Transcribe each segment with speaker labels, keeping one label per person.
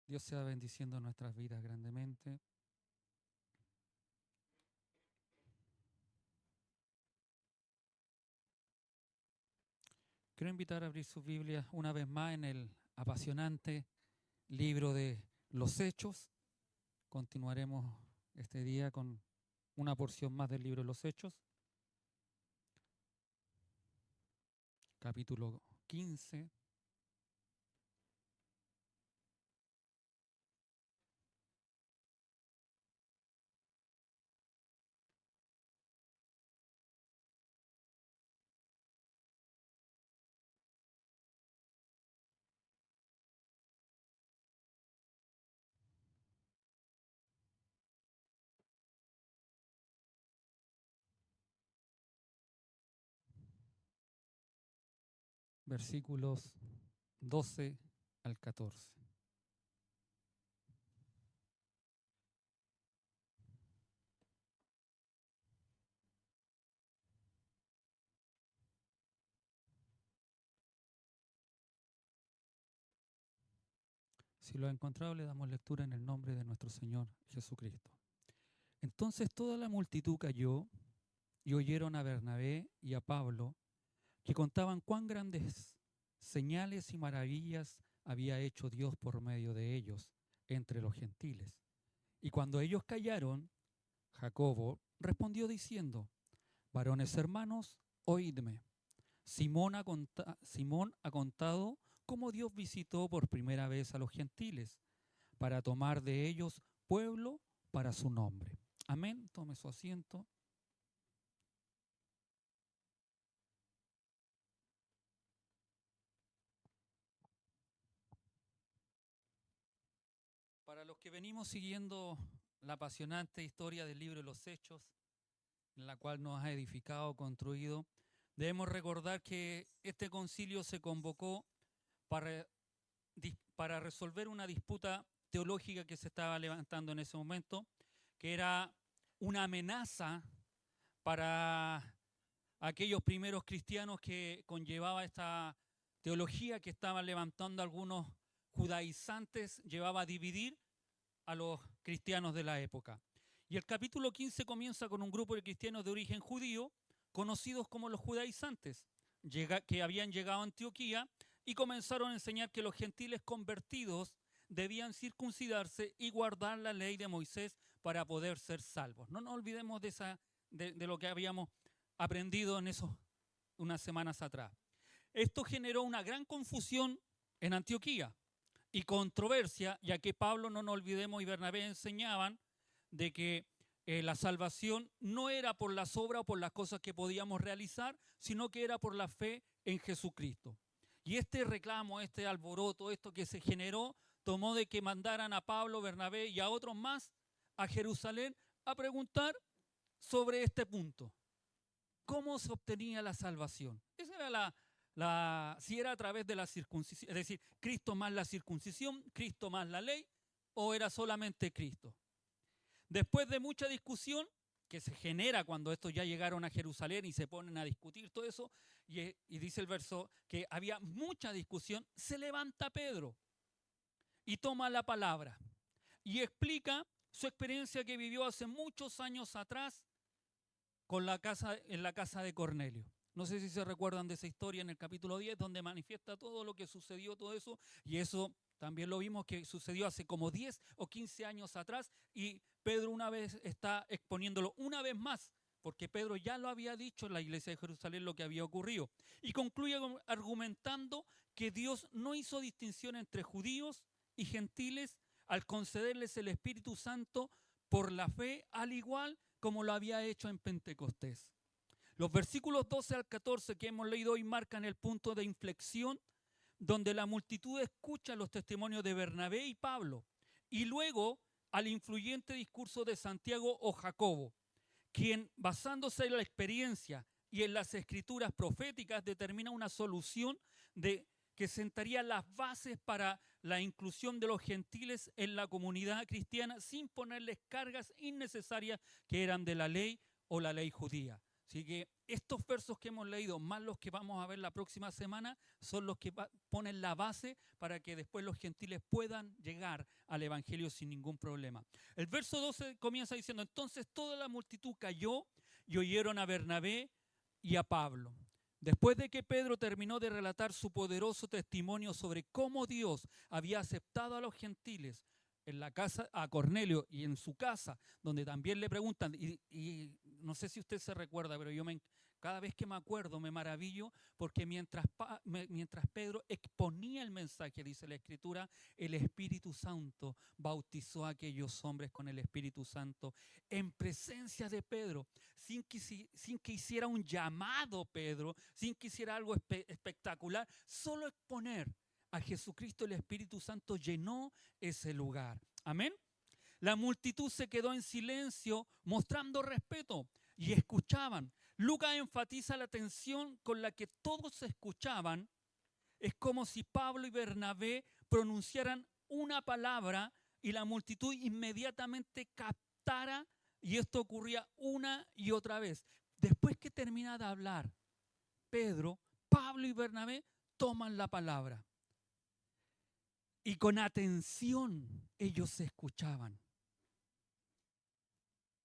Speaker 1: Dios sea bendiciendo nuestras vidas grandemente. Quiero invitar a abrir sus Biblias una vez más en el apasionante libro de los Hechos. Continuaremos este día con una porción más del libro de los Hechos, capítulo 15. Versículos 12 al 14. Si lo ha encontrado, le damos lectura en el nombre de nuestro Señor Jesucristo. Entonces toda la multitud cayó y oyeron a Bernabé y a Pablo, que contaban cuán grandes señales y maravillas había hecho Dios por medio de ellos entre los gentiles. Y cuando ellos callaron, Jacobo respondió diciendo: varones hermanos, oídme. Simón ha contado cómo Dios visitó por primera vez a los gentiles para tomar de ellos pueblo para su nombre. Amén. Tome su asiento. Para los que venimos siguiendo la apasionante historia del libro de los Hechos, en la cual nos ha edificado, construido, debemos recordar que este concilio se convocó para, para resolver una disputa teológica que se estaba levantando en ese momento, que era una amenaza para aquellos primeros cristianos que conllevaba esta teología que estaban levantando algunos judaizantes, llevaba a dividir a los cristianos de la época. Y el capítulo 15 comienza con un grupo de cristianos de origen judío, conocidos como los judaizantes, que habían llegado a Antioquía y comenzaron a enseñar que los gentiles convertidos debían circuncidarse y guardar la ley de Moisés para poder ser salvos. No nos olvidemos de lo que habíamos aprendido en esos unas semanas atrás. Esto generó una gran confusión en Antioquía y controversia, ya que Pablo, no nos olvidemos, y Bernabé enseñaban de que la salvación no era por las obras o por las cosas que podíamos realizar, sino que era por la fe en Jesucristo. Y este reclamo, este alboroto, esto que se generó, tomó de que mandaran a Pablo, Bernabé y a otros más a Jerusalén a preguntar sobre este punto. ¿Cómo se obtenía la salvación? Esa era si era a través de la circuncisión, es decir, Cristo más la circuncisión, Cristo más la ley, o era solamente Cristo. Después de mucha discusión que se genera cuando estos ya llegaron a Jerusalén y se ponen a discutir todo eso, y dice el verso que había mucha discusión, se levanta Pedro y toma la palabra y explica su experiencia que vivió hace muchos años atrás en la casa de Cornelio. No sé si se recuerdan de esa historia en el capítulo 10, donde manifiesta todo lo que sucedió, todo eso, y eso también lo vimos que sucedió hace como 10 o 15 años atrás, y Pedro una vez está exponiéndolo una vez más, porque Pedro ya lo había dicho en la iglesia de Jerusalén lo que había ocurrido, y concluye argumentando que Dios no hizo distinción entre judíos y gentiles al concederles el Espíritu Santo por la fe, al igual como lo había hecho en Pentecostés. Los versículos 12 al 14 que hemos leído hoy marcan el punto de inflexión donde la multitud escucha los testimonios de Bernabé y Pablo y luego al influyente discurso de Santiago o Jacobo, quien basándose en la experiencia y en las escrituras proféticas determina una solución que sentaría las bases para la inclusión de los gentiles en la comunidad cristiana sin ponerles cargas innecesarias que eran de la ley o la ley judía. Así que estos versos que hemos leído, más los que vamos a ver la próxima semana, son los que ponen la base para que después los gentiles puedan llegar al Evangelio sin ningún problema. El verso 12 comienza diciendo: entonces toda la multitud cayó y oyeron a Bernabé y a Pablo. Después de que Pedro terminó de relatar su poderoso testimonio sobre cómo Dios había aceptado a los gentiles en la casa, a Cornelio y en su casa, donde también le preguntan, y no sé si usted se recuerda, pero cada vez que me acuerdo me maravillo, porque mientras Pedro exponía el mensaje, dice la Escritura, el Espíritu Santo bautizó a aquellos hombres con el Espíritu Santo en presencia de Pedro, sin que hiciera un llamado Pedro, sin que hiciera algo espectacular, solo exponer a Jesucristo, el Espíritu Santo llenó ese lugar. Amén. La multitud se quedó en silencio mostrando respeto y escuchaban. Lucas enfatiza la atención con la que todos escuchaban. Es como si Pablo y Bernabé pronunciaran una palabra y la multitud inmediatamente captara, y esto ocurría una y otra vez. Después que termina de hablar Pedro, Pablo y Bernabé toman la palabra. Y con atención ellos se escuchaban.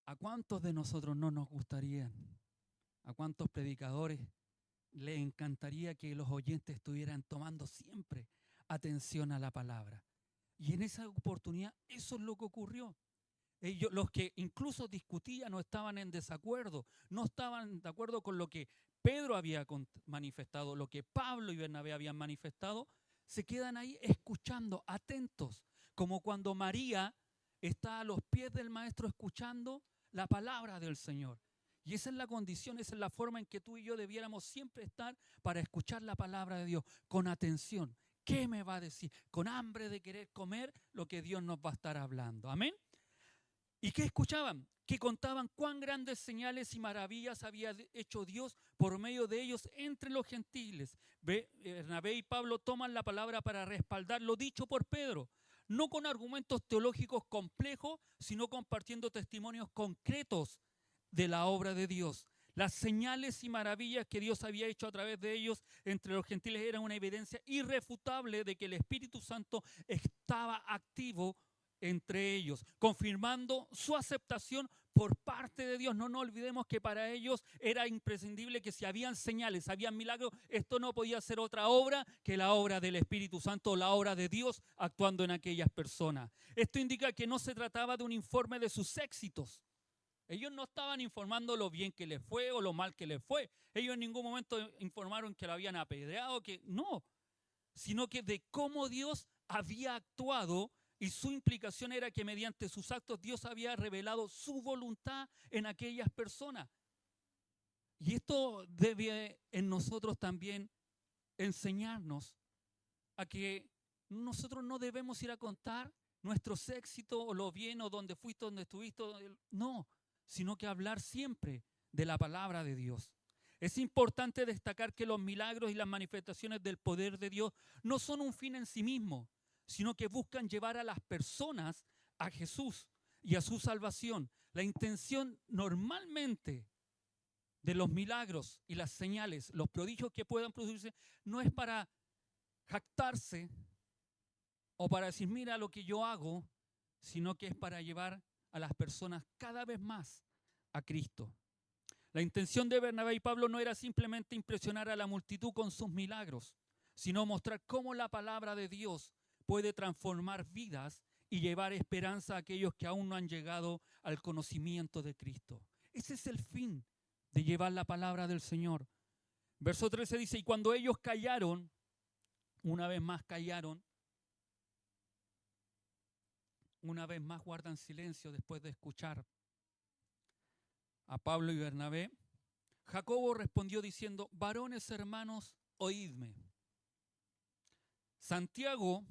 Speaker 1: ¿A cuántos de nosotros no nos gustaría? ¿A cuántos predicadores les encantaría que los oyentes estuvieran tomando siempre atención a la palabra? Y en esa oportunidad eso es lo que ocurrió. Ellos, los que incluso discutían, no estaban en desacuerdo, no estaban de acuerdo con lo que Pedro había manifestado, lo que Pablo y Bernabé habían manifestado, se quedan ahí escuchando, atentos, como cuando María está a los pies del Maestro escuchando la palabra del Señor. Y esa es la condición, esa es la forma en que tú y yo debiéramos siempre estar para escuchar la palabra de Dios con atención. ¿Qué me va a decir? Con hambre de querer comer lo que Dios nos va a estar hablando. Amén. ¿Y qué escuchaban? Que contaban cuán grandes señales y maravillas había hecho Dios por medio de ellos entre los gentiles. Bernabé y Pablo toman la palabra para respaldar lo dicho por Pedro, no con argumentos teológicos complejos, sino compartiendo testimonios concretos de la obra de Dios. Las señales y maravillas que Dios había hecho a través de ellos entre los gentiles eran una evidencia irrefutable de que el Espíritu Santo estaba activo entre ellos, confirmando su aceptación por parte de Dios. No nos olvidemos que para ellos era imprescindible que si habían señales, habían milagros, esto no podía ser otra obra que la obra del Espíritu Santo, la obra de Dios actuando en aquellas personas. Esto indica que no se trataba de un informe de sus éxitos. Ellos no estaban informando lo bien que les fue o lo mal que les fue. Ellos en ningún momento informaron que lo habían apedreado, no, sino que de cómo Dios había actuado. Y su implicación era que mediante sus actos Dios había revelado su voluntad en aquellas personas. Y esto debe en nosotros también enseñarnos a que nosotros no debemos ir a contar nuestros éxitos o lo bien o dónde fuiste, dónde estuviste. No, sino que hablar siempre de la palabra de Dios. Es importante destacar que los milagros y las manifestaciones del poder de Dios no son un fin en sí mismo, sino que buscan llevar a las personas a Jesús y a su salvación. La intención normalmente de los milagros y las señales, los prodigios que puedan producirse, no es para jactarse o para decir, mira lo que yo hago, sino que es para llevar a las personas cada vez más a Cristo. La intención de Bernabé y Pablo no era simplemente impresionar a la multitud con sus milagros, sino mostrar cómo la palabra de Dios puede transformar vidas y llevar esperanza a aquellos que aún no han llegado al conocimiento de Cristo. Ese es el fin de llevar la palabra del Señor. Verso 13 dice, y cuando ellos callaron, una vez más callaron, una vez más guardan silencio después de escuchar a Pablo y Bernabé, Jacobo respondió diciendo, varones hermanos, oídme. Santiago,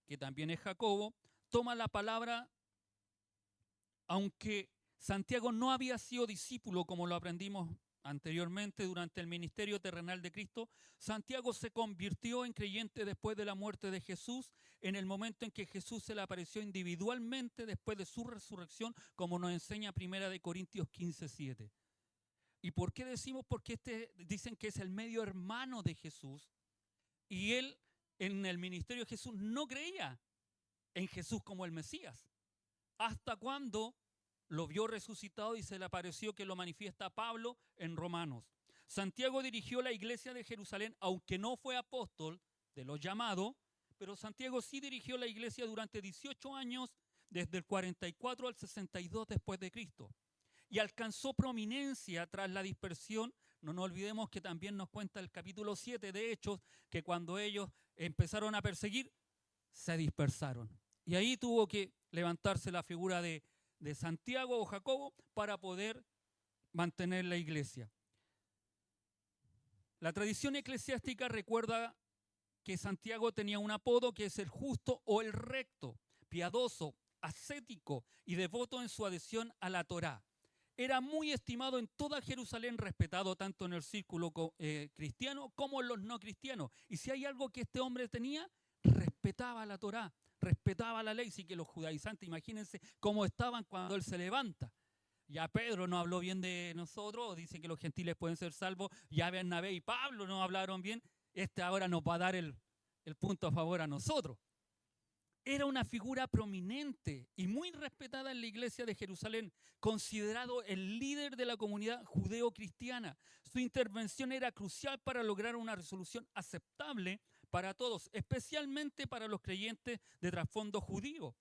Speaker 1: que también es Jacobo, toma la palabra, aunque Santiago no había sido discípulo, como lo aprendimos anteriormente durante el ministerio terrenal de Cristo. Santiago se convirtió en creyente después de la muerte de Jesús, en el momento en que Jesús se le apareció individualmente después de su resurrección, como nos enseña 1 Corintios 15:7. ¿Y por qué decimos? Porque dicen que es el medio hermano de Jesús, y él en el ministerio de Jesús no creía en Jesús como el Mesías, hasta cuando lo vio resucitado y se le apareció, que lo manifiesta Pablo en Romanos. Santiago dirigió la iglesia de Jerusalén, aunque no fue apóstol de los llamados, pero Santiago sí dirigió la iglesia durante 18 años, desde el 44 al 62 después de Cristo. Y alcanzó prominencia tras la dispersión. No nos olvidemos que también nos cuenta el capítulo 7 de Hechos, que cuando ellos empezaron a perseguir, se dispersaron. Y ahí tuvo que levantarse la figura de Santiago o Jacobo para poder mantener la iglesia. La tradición eclesiástica recuerda que Santiago tenía un apodo, que es el justo o el recto, piadoso, ascético y devoto en su adhesión a la Torá. Era muy estimado en toda Jerusalén, respetado tanto en el círculo cristiano como en los no cristianos. Y si hay algo que este hombre tenía, respetaba la Torá, respetaba la ley. Sí, que los judaizantes, imagínense cómo estaban cuando él se levanta. Ya Pedro no habló bien de nosotros, dice que los gentiles pueden ser salvos. Ya Bernabé y Pablo no hablaron bien. Ahora nos va a dar el punto a favor a nosotros. Era una figura prominente y muy respetada en la iglesia de Jerusalén, considerado el líder de la comunidad judeo-cristiana. Su intervención era crucial para lograr una resolución aceptable para todos, especialmente para los creyentes de trasfondo judío.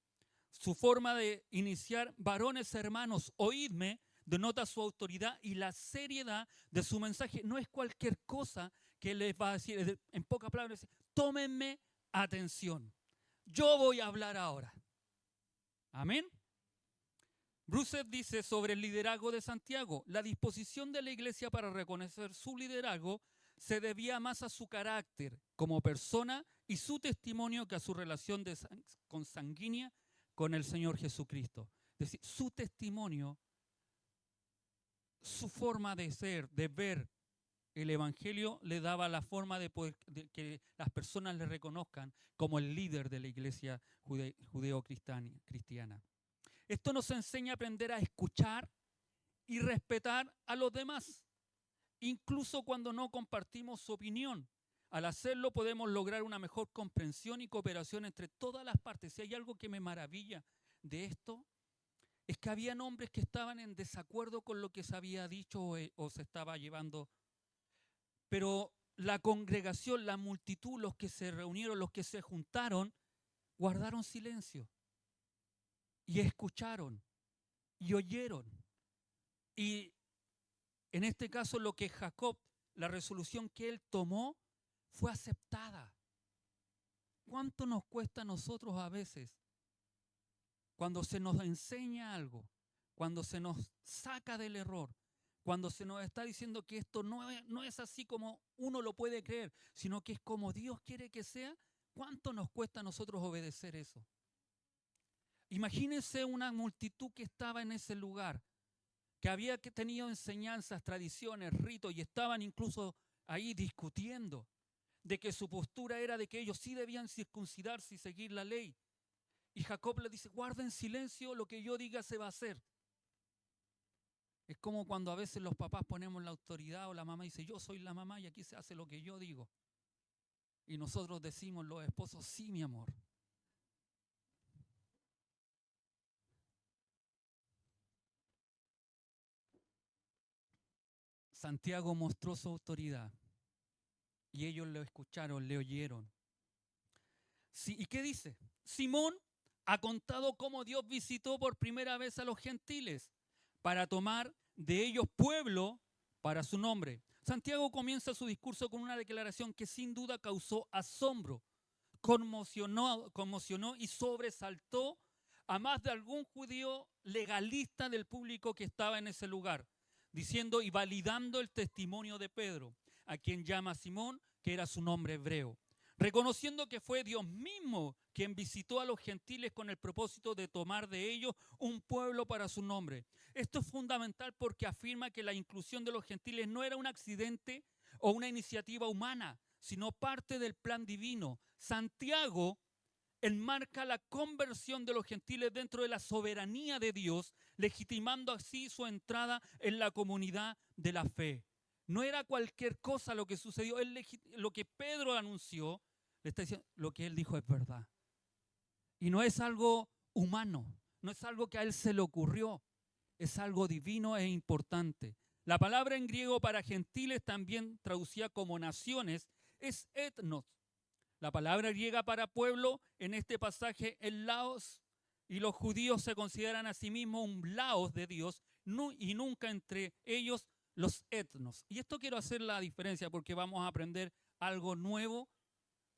Speaker 1: Su forma de iniciar: varones hermanos, oídme, denota su autoridad y la seriedad de su mensaje. No es cualquier cosa que les va a decir, en pocas palabras, tómenme atención. Yo voy a hablar ahora. Amén. Bruset dice sobre el liderazgo de Santiago: la disposición de la iglesia para reconocer su liderazgo se debía más a su carácter como persona y su testimonio que a su relación consanguínea con el Señor Jesucristo. Es decir, su testimonio, su forma de ser, de ver el Evangelio, le daba la forma de que las personas le reconozcan como el líder de la iglesia judeo-cristiana. Esto nos enseña a aprender a escuchar y respetar a los demás, incluso cuando no compartimos su opinión. Al hacerlo podemos lograr una mejor comprensión y cooperación entre todas las partes. Si hay algo que me maravilla de esto, es que habían hombres que estaban en desacuerdo con lo que se había dicho o se estaba llevando. Pero la congregación, la multitud, los que se reunieron, los que se juntaron, guardaron silencio y escucharon y oyeron. Y en este caso lo que Jacob, la resolución que él tomó, fue aceptada. ¿Cuánto nos cuesta a nosotros a veces cuando se nos enseña algo, cuando se nos saca del error, cuando se nos está diciendo que esto no es así como uno lo puede creer, sino que es como Dios quiere que sea? ¿Cuánto nos cuesta a nosotros obedecer eso? Imagínense una multitud que estaba en ese lugar, que había tenido enseñanzas, tradiciones, ritos, y estaban incluso ahí discutiendo de que su postura era de que ellos sí debían circuncidarse y seguir la ley. Y Jacob le dice: guarden silencio, lo que yo diga se va a hacer. Es como cuando a veces los papás ponemos la autoridad, o la mamá dice: yo soy la mamá y aquí se hace lo que yo digo. Y nosotros decimos, los esposos: sí, mi amor. Santiago mostró su autoridad y ellos lo escucharon, le oyeron. Sí, ¿y qué dice? Simón ha contado cómo Dios visitó por primera vez a los gentiles para tomar de ellos pueblo para su nombre. Santiago comienza su discurso con una declaración que sin duda causó asombro, conmocionó y sobresaltó a más de algún judío legalista del público que estaba en ese lugar, diciendo y validando el testimonio de Pedro, a quien llama Simón, que era su nombre hebreo, reconociendo que fue Dios mismo quien visitó a los gentiles con el propósito de tomar de ellos un pueblo para su nombre. Esto es fundamental porque afirma que la inclusión de los gentiles no era un accidente o una iniciativa humana, sino parte del plan divino. Santiago enmarca la conversión de los gentiles dentro de la soberanía de Dios, legitimando así su entrada en la comunidad de la fe. No era cualquier cosa lo que sucedió, lo que Pedro anunció, le está diciendo, lo que él dijo es verdad. Y no es algo humano, no es algo que a él se le ocurrió, es algo divino e importante. La palabra en griego para gentiles, también traducida como naciones, es etnos. La palabra griega para pueblo en este pasaje es laos, y los judíos se consideran a sí mismos un laos de Dios y nunca entre ellos los etnos. Y esto quiero hacer la diferencia porque vamos a aprender algo nuevo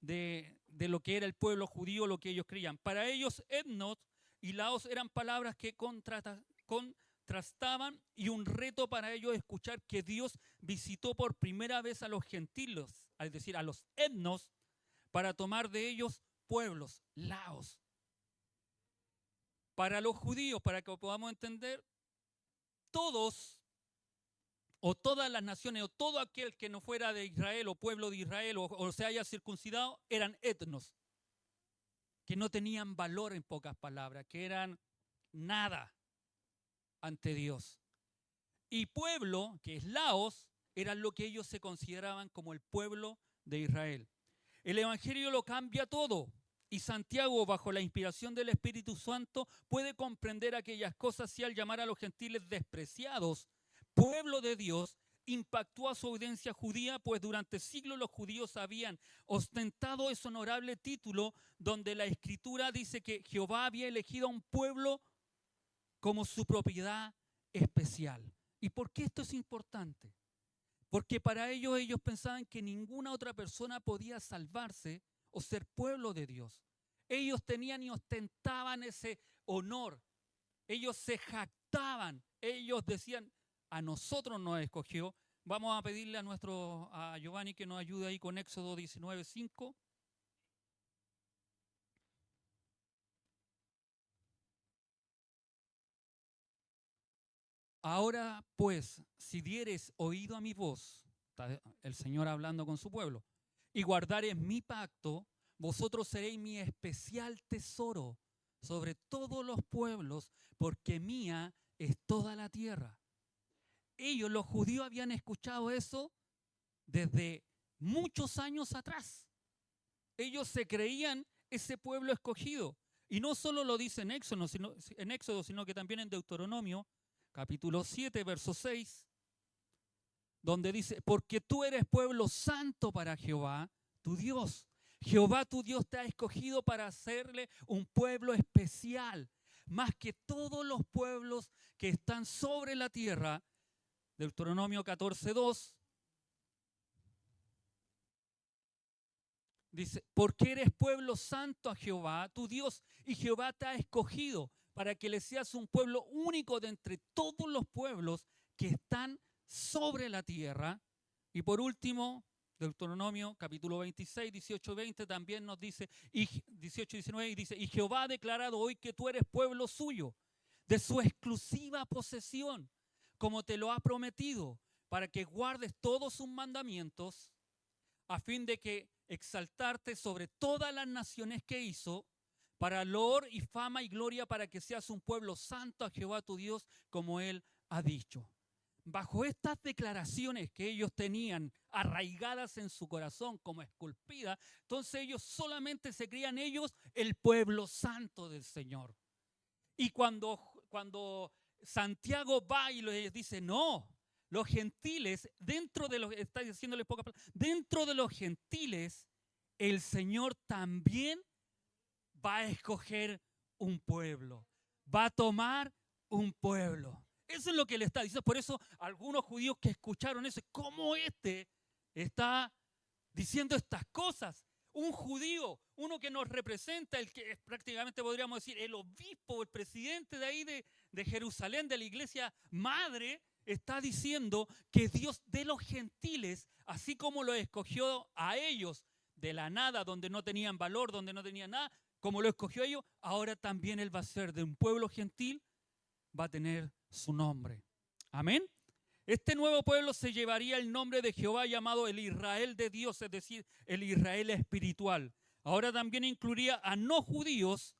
Speaker 1: de lo que era el pueblo judío, lo que ellos creían. Para ellos etnos y laos eran palabras que contrastaban, y un reto para ellos escuchar que Dios visitó por primera vez a los gentiles, es decir, a los etnos, para tomar de ellos pueblos, laos. Para los judíos, para que podamos entender, todos o todas las naciones o todo aquel que no fuera de Israel o pueblo de Israel o se haya circuncidado eran etnos, que no tenían valor, en pocas palabras, que eran nada ante Dios. Y pueblo, que es laos, eran lo que ellos se consideraban como el pueblo de Israel. El Evangelio lo cambia todo, y Santiago, bajo la inspiración del Espíritu Santo, puede comprender aquellas cosas si al llamar a los gentiles despreciados, pueblo de Dios, impactó a su audiencia judía, pues durante siglos los judíos habían ostentado ese honorable título donde la Escritura dice que Jehová había elegido a un pueblo como su propiedad especial. ¿Y por qué esto es importante? Porque para ellos pensaban que ninguna otra persona podía salvarse o ser pueblo de Dios. Ellos tenían y ostentaban ese honor. Ellos se jactaban. Ellos decían, a nosotros nos escogió. Vamos a pedirle a Giovanni que nos ayude ahí con Éxodo 19:5. Ahora pues, si dieres oído a mi voz, está el Señor hablando con su pueblo, y guardares mi pacto, vosotros seréis mi especial tesoro sobre todos los pueblos, porque mía es toda la tierra. Ellos, los judíos, habían escuchado eso desde muchos años atrás. Ellos se creían ese pueblo escogido. Y no solo lo dice en Éxodo, sino que también en Deuteronomio, capítulo 7, verso 6, donde dice, porque tú eres pueblo santo para Jehová, tu Dios. Jehová tu Dios te ha escogido para hacerle un pueblo especial, más que todos los pueblos que están sobre la tierra. Deuteronomio 14:2 dice, porque eres pueblo santo a Jehová, tu Dios, y Jehová te ha escogido para que le seas un pueblo único de entre todos los pueblos que están sobre la tierra. Y por último, Deuteronomio capítulo 26, 18, 20 también nos dice, y 18, 19, y dice, y Jehová ha declarado hoy que tú eres pueblo suyo, de su exclusiva posesión, como te lo ha prometido, para que guardes todos sus mandamientos, a fin de que exaltarte sobre todas las naciones que hizo, para loor y fama y gloria, para que seas un pueblo santo a Jehová tu Dios, como Él ha dicho. Bajo estas declaraciones que ellos tenían arraigadas en su corazón como esculpidas, entonces ellos solamente se creían ellos el pueblo santo del Señor. Y cuando Santiago va y les dice, no, los gentiles, está diciéndole pocas palabras, dentro de los gentiles, el Señor también va a escoger un pueblo, va a tomar un pueblo. Eso es lo que le está diciendo. Por eso algunos judíos que escucharon eso, ¿cómo está diciendo estas cosas? Un judío, uno que nos representa, el que prácticamente podríamos decir el obispo, el presidente de ahí de Jerusalén, de la iglesia madre, está diciendo que Dios de los gentiles, así como lo escogió a ellos de la nada, donde no tenían valor, donde no tenían nada, como lo escogió a ellos, ahora también Él va a ser de un pueblo gentil, va a tener su nombre. Amén. Este nuevo pueblo se llevaría el nombre de Jehová, llamado el Israel de Dios, es decir, el Israel espiritual. ahora también incluiría a no judíos,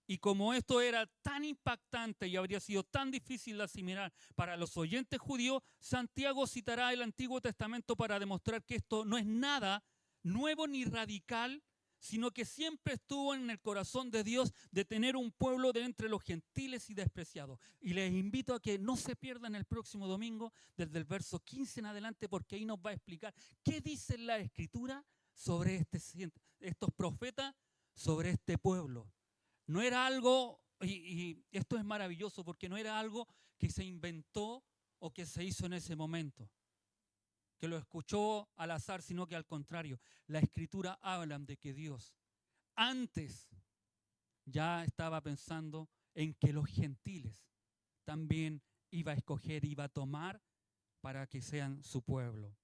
Speaker 1: y como esto era tan impactante y habría sido tan difícil de asimilar para los oyentes judíos, Santiago citará el Antiguo Testamento para demostrar que esto no es nada nuevo ni radical, sino que siempre estuvo en el corazón de Dios de tener un pueblo de entre los gentiles y despreciados. Y les invito a que no se pierdan el próximo domingo desde el verso 15 en adelante, porque ahí nos va a explicar qué dice la Escritura sobre estos profetas, sobre este pueblo. No era algo, y esto es maravilloso, porque no era algo que se inventó o que se hizo en ese momento, que lo escuchó al azar, sino que al contrario, la Escritura habla de que Dios antes ya estaba pensando en que los gentiles también iba a escoger, iba a tomar para que sean su pueblo.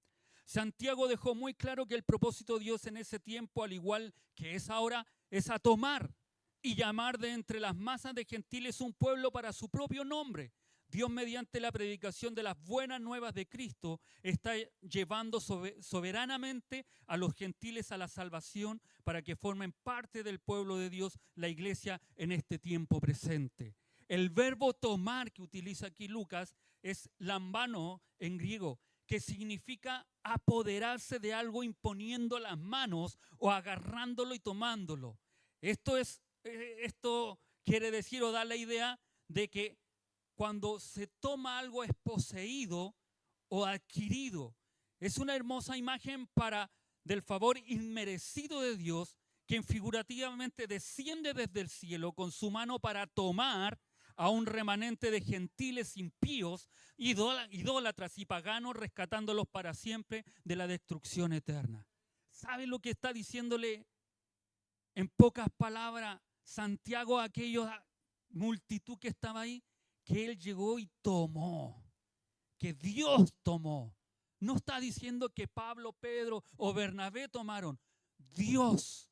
Speaker 1: Santiago dejó muy claro que el propósito de Dios en ese tiempo, al igual que es ahora, es a tomar y llamar de entre las masas de gentiles un pueblo para su propio nombre. Dios, mediante la predicación de las buenas nuevas de Cristo, está llevando soberanamente a los gentiles a la salvación para que formen parte del pueblo de Dios, la iglesia, en este tiempo presente. El verbo tomar que utiliza aquí Lucas es lambano en griego, que significa apoderarse de algo imponiendo las manos o agarrándolo y tomándolo. Esto quiere decir o da la idea de que cuando se toma algo es poseído o adquirido. Es una hermosa imagen del favor inmerecido de Dios, quien figurativamente desciende desde el cielo con su mano para tomar a un remanente de gentiles impíos, idólatras y paganos, rescatándolos para siempre de la destrucción eterna. ¿Sabe lo que está diciéndole en pocas palabras Santiago a aquella multitud que estaba ahí? Que él llegó y tomó, que Dios tomó. No está diciendo que Pablo, Pedro o Bernabé tomaron. Dios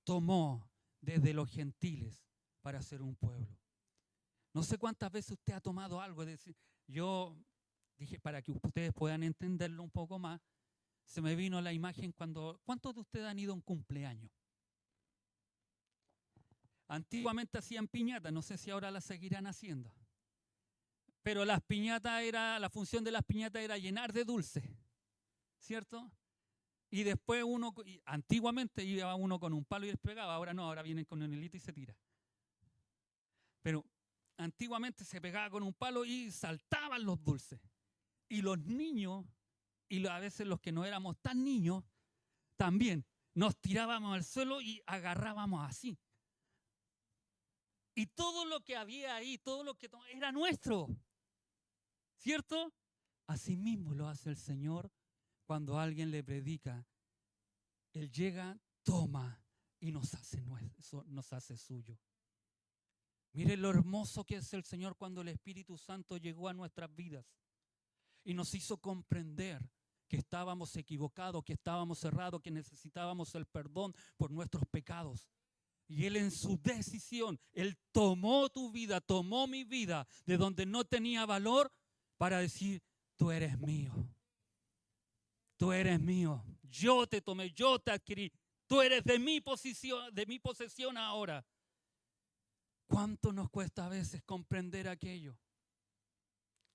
Speaker 1: tomó desde los gentiles para ser un pueblo. No sé cuántas veces usted ha tomado algo. Yo dije, para que ustedes puedan entenderlo un poco más, se me vino la imagen ¿cuántos de ustedes han ido a un cumpleaños? Antiguamente hacían piñatas, no sé si ahora las seguirán haciendo. Pero la función de las piñatas era llenar de dulce, ¿cierto? Y después antiguamente iba uno con un palo y les pegaba, ahora no, ahora vienen con un hilito y se tira. Pero antiguamente se pegaba con un palo y saltaban los dulces. Y los niños, y a veces los que no éramos tan niños, también nos tirábamos al suelo y agarrábamos así. Y todo lo que había ahí, todo lo que era nuestro, ¿cierto? Asimismo lo hace el Señor cuando alguien le predica. Él llega, toma y nos hace suyo. Mire lo hermoso que es el Señor cuando el Espíritu Santo llegó a nuestras vidas y nos hizo comprender que estábamos equivocados, que estábamos errados, que necesitábamos el perdón por nuestros pecados. Y Él en su decisión, Él tomó tu vida, tomó mi vida de donde no tenía valor para decir, tú eres mío. Tú eres mío. Yo te tomé, yo te adquirí. Tú eres de mi posesión ahora. ¿Cuánto nos cuesta a veces comprender aquello?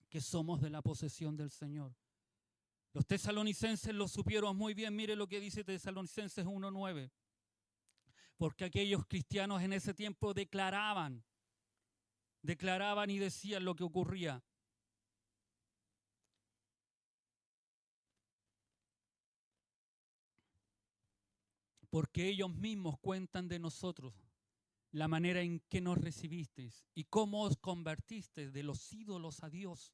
Speaker 1: Que somos de la posesión del Señor. Los tesalonicenses lo supieron muy bien. Mire lo que dice Tesalonicenses 1:9. Porque aquellos cristianos en ese tiempo declaraban y decían lo que ocurría. Porque ellos mismos cuentan de nosotros la manera en que nos recibisteis y cómo os convertisteis de los ídolos a Dios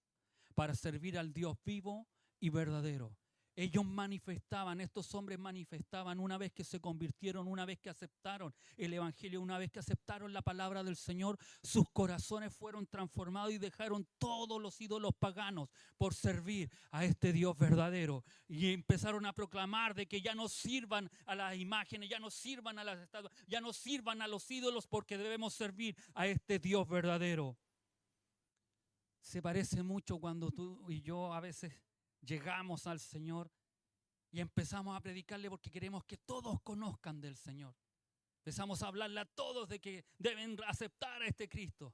Speaker 1: para servir al Dios vivo y verdadero. Estos hombres manifestaban una vez que se convirtieron, una vez que aceptaron el Evangelio, una vez que aceptaron la palabra del Señor, sus corazones fueron transformados y dejaron todos los ídolos paganos por servir a este Dios verdadero. Y empezaron a proclamar de que ya no sirvan a las imágenes, ya no sirvan a las estatuas, ya no sirvan a los ídolos, porque debemos servir a este Dios verdadero. Se parece mucho cuando tú y yo a veces llegamos al Señor y empezamos a predicarle porque queremos que todos conozcan del Señor. Empezamos a hablarle a todos de que deben aceptar a este Cristo.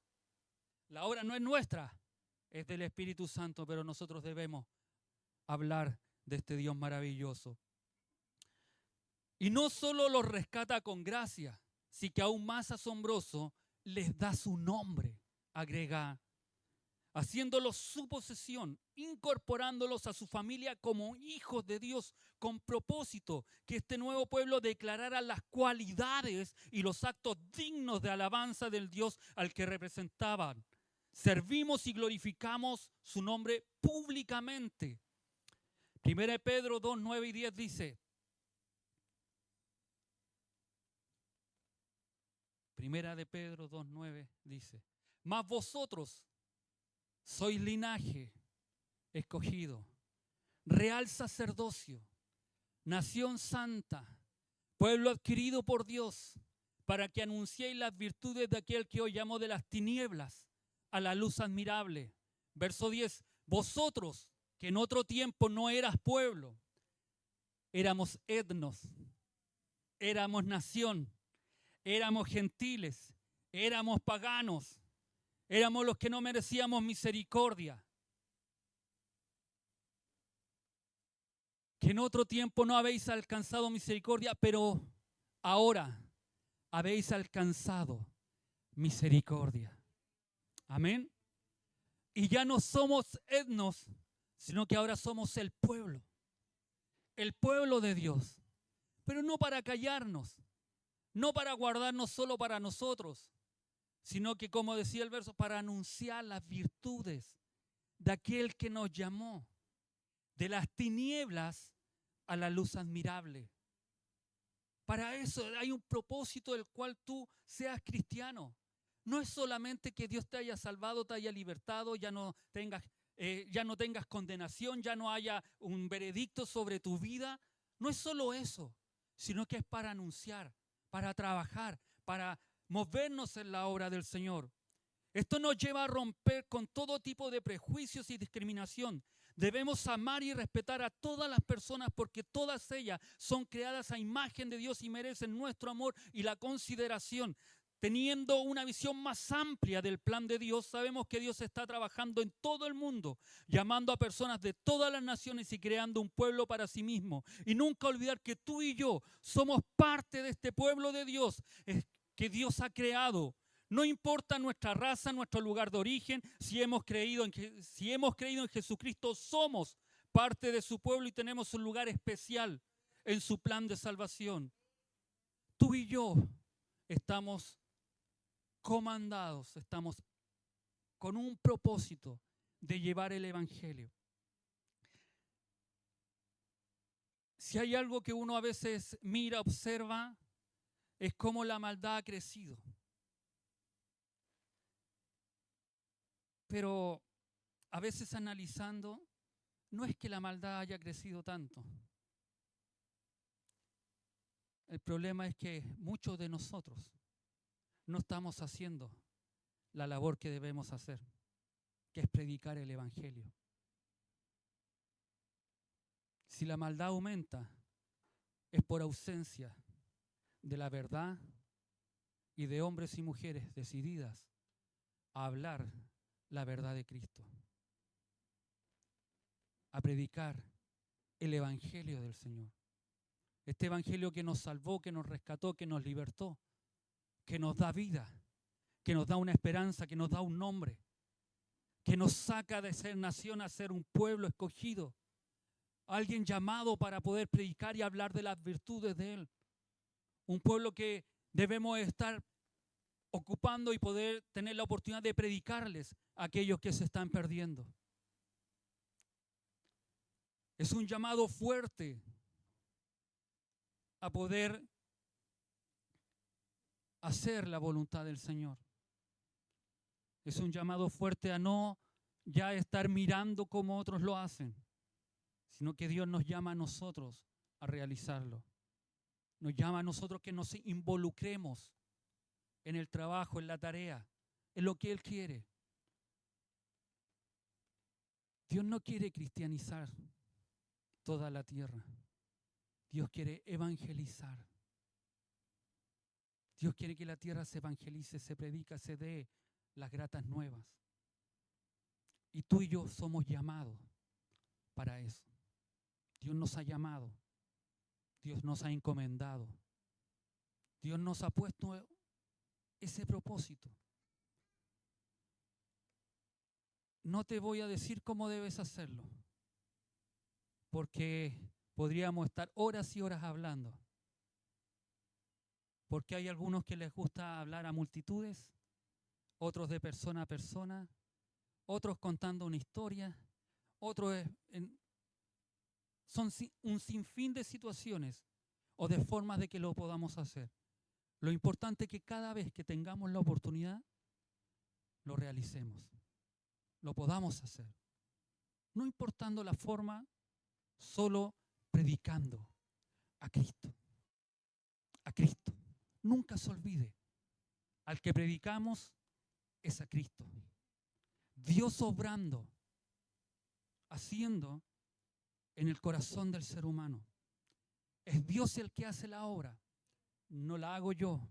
Speaker 1: La obra no es nuestra, es del Espíritu Santo, pero nosotros debemos hablar de este Dios maravilloso. Y no solo los rescata con gracia, sino que aún más asombroso, les da su nombre, agrega, haciéndolos su posesión, incorporándolos a su familia como hijos de Dios, con propósito que este nuevo pueblo declarara las cualidades y los actos dignos de alabanza del Dios al que representaban. Servimos y glorificamos su nombre públicamente. 1 Pedro 2, 9 y 10 dice, Primera de Pedro 2, 9 dice, mas vosotros sois linaje escogido, real sacerdocio, nación santa, pueblo adquirido por Dios, para que anunciéis las virtudes de aquel que os llamó de las tinieblas a la luz admirable. Verso 10, vosotros que en otro tiempo no eras pueblo, éramos etnos, éramos nación, éramos gentiles, éramos paganos, éramos los que no merecíamos misericordia, que en otro tiempo no habéis alcanzado misericordia, pero ahora habéis alcanzado misericordia. Amén. Y ya no somos etnos, sino que ahora somos el pueblo de Dios. Pero no para callarnos, no para guardarnos solo para nosotros, sino que, como decía el verso, para anunciar las virtudes de aquel que nos llamó de las tinieblas a la luz admirable. Para eso hay un propósito del cual tú seas cristiano. No es solamente que Dios te haya salvado, te haya libertado, ya no tengas condenación, ya no haya un veredicto sobre tu vida. No es solo eso, sino que es para anunciar, para trabajar, para movernos en la obra del Señor. Esto nos lleva a romper con todo tipo de prejuicios y discriminación. Debemos amar y respetar a todas las personas porque todas ellas son creadas a imagen de Dios y merecen nuestro amor y la consideración. Teniendo una visión más amplia del plan de Dios, sabemos que Dios está trabajando en todo el mundo, llamando a personas de todas las naciones y creando un pueblo para sí mismo. Y nunca olvidar que tú y yo somos parte de este pueblo de Dios que Dios ha creado. No importa nuestra raza, nuestro lugar de origen, si hemos creído en Jesucristo, somos parte de su pueblo y tenemos un lugar especial en su plan de salvación. Tú y yo estamos comandados, estamos con un propósito de llevar el evangelio. Si hay algo que uno a veces mira, observa, es cómo la maldad ha crecido. Pero a veces analizando, no es que la maldad haya crecido tanto. El problema es que muchos de nosotros no estamos haciendo la labor que debemos hacer, que es predicar el evangelio. Si la maldad aumenta, es por ausencia de la verdad y de hombres y mujeres decididas a hablar la verdad de Cristo, a predicar el evangelio del Señor. Este evangelio que nos salvó, que nos rescató, que nos libertó, que nos da vida, que nos da una esperanza, que nos da un nombre, que nos saca de ser nación a ser un pueblo escogido, alguien llamado para poder predicar y hablar de las virtudes de Él. Un pueblo que debemos estar ocupando y poder tener la oportunidad de predicarles a aquellos que se están perdiendo. Es un llamado fuerte a poder hacer la voluntad del Señor. Es un llamado fuerte a no ya estar mirando como otros lo hacen, sino que Dios nos llama a nosotros a realizarlo. Nos llama a nosotros que nos involucremos en el trabajo, en la tarea, en lo que Él quiere. Dios no quiere cristianizar toda la tierra. Dios quiere evangelizar. Dios quiere que la tierra se evangelice, se predica, se dé las gratas nuevas. Y tú y yo somos llamados para eso. Dios nos ha llamado. Dios nos ha encomendado. Dios nos ha puesto ese propósito. No te voy a decir cómo debes hacerlo, porque podríamos estar horas y horas hablando. Porque hay algunos que les gusta hablar a multitudes, otros de persona a persona, otros contando una historia, otros son un sinfín de situaciones o de formas de que lo podamos hacer. Lo importante es que cada vez que tengamos la oportunidad, lo realicemos, lo podamos hacer. No importando la forma, solo predicando a Cristo. A Cristo. Nunca se olvide, al que predicamos es a Cristo. Dios obrando, haciendo en el corazón del ser humano. Es Dios el que hace la obra, no la hago yo.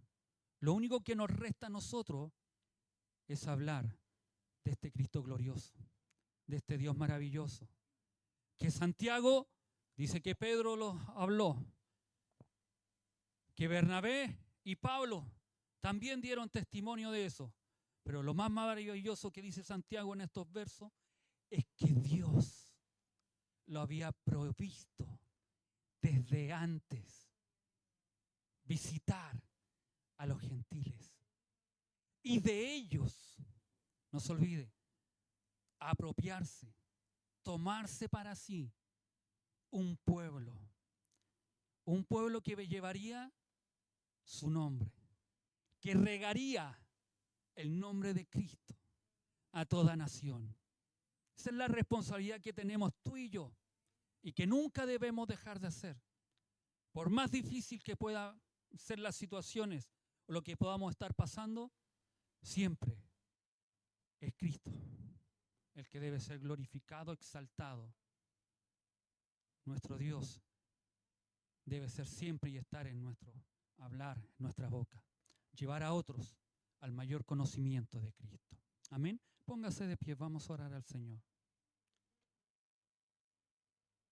Speaker 1: Lo único que nos resta a nosotros es hablar de este Cristo glorioso, de este Dios maravilloso. Que Santiago dice que Pedro lo habló, que Bernabé y Pablo también dieron testimonio de eso. Pero lo más maravilloso que dice Santiago en estos versos es que Dios lo había provisto desde antes visitar a los gentiles. Y de ellos, no se olvide, apropiarse, tomarse para sí un pueblo que llevaría su nombre, que regaría el nombre de Cristo a toda nación. Esa es la responsabilidad que tenemos tú y yo y que nunca debemos dejar de hacer. Por más difícil que puedan ser las situaciones o lo que podamos estar pasando, siempre es Cristo el que debe ser glorificado, exaltado. Nuestro Dios debe ser siempre y estar en nuestro hablar, en nuestra boca. Llevar a otros al mayor conocimiento de Cristo. Amén. Póngase de pie, vamos a orar al Señor.